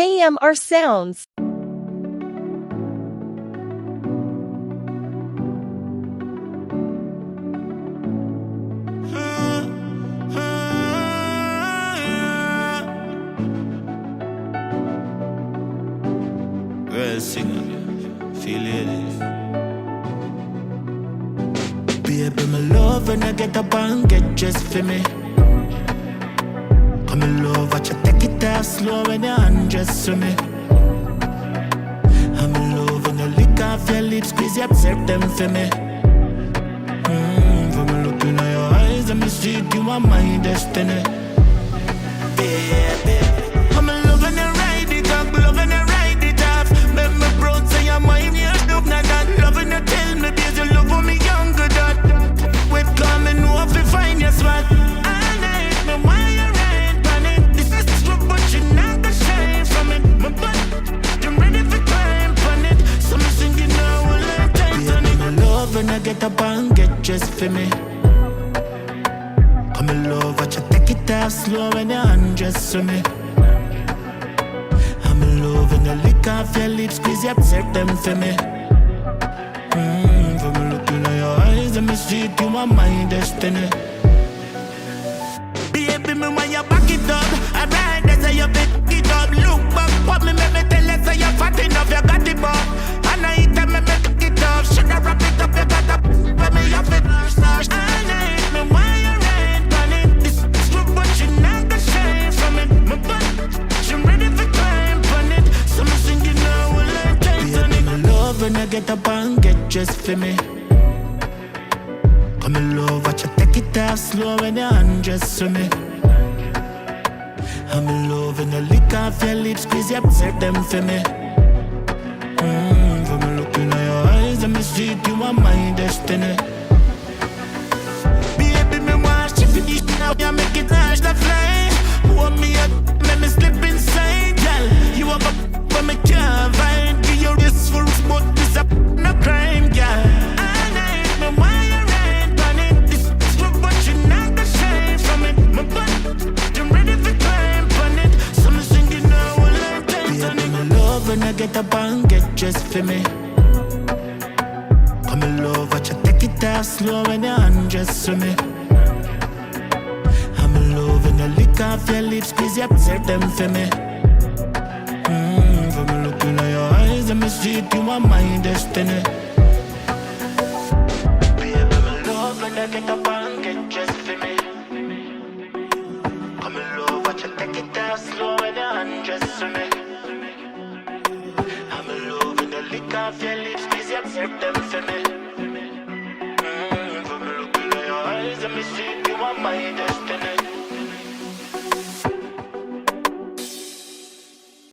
KMRSounds. Real singer, feel it. Baby, my love when I get up and get just for me. Come in love, watch you take it off slow when you undress to me. I'm in love when you lick off your lips, squeeze you upset them for me. From me looking at your eyes, I'm see you are my destiny. Baby, I'm in love when you ride it up, love when you ride it off. Make me proud, say you're mine, you're dope, not that. Love when you tell me, there's your love for me younger dad. With coming off, you find your spot. All night, me why you ride on it. This is true, but you not gonna shine from it. My butt, you're ready for climb on it. So me singing now, all the time on it. My love when I get up and get just for me. Come in love, watch you take it off slow when you undress to me. I'm in love when you lick off your lips, squeeze you upset them for me. From me looking at your eyes, and me see you are my destiny. Baby, me when you back it up, I ride as I you pick it up. Look back, what me make me tell you, say you're fat enough, you got it up. And I eat and me make it up, should I wrap it up, you got up, but me have it starch. All night, me when you ride on it, this is true, but you not gonna shine from it. My butt, she ready for climb on it, so me singing now, all the time on it. My love when I get up and get just for me. Come in love, watch you take it off slow when you undress to me. I'm in love when you lick off your lips, squeeze you upset them for me. From me looking at your eyes, and me see you are my destiny. Baby, me want you for this now, you make it launch the fly. Want me up, let me slip inside, girl. You have a but me can't find. Give you this full but this a no crime, girl. All night, me want you ride on it. This is true, but you not gonna shine from it. My butt, you're ready for climb on it. So me singing now, all the time on it. My love when I get up and get just for me. Come in love, watch you take it off slow when you undress to me. I'm in love when you lick off your lips, squeeze you upset them for me. From me looking at your eyes, and me see you are my destiny. Baby, my love when I get up and get just for me. Come in love, watch you take it off slow when you undress to me. I'm in love when you lick off your lips, squeeze you upset them for me. From me looking at your eyes, and me see you are my destiny.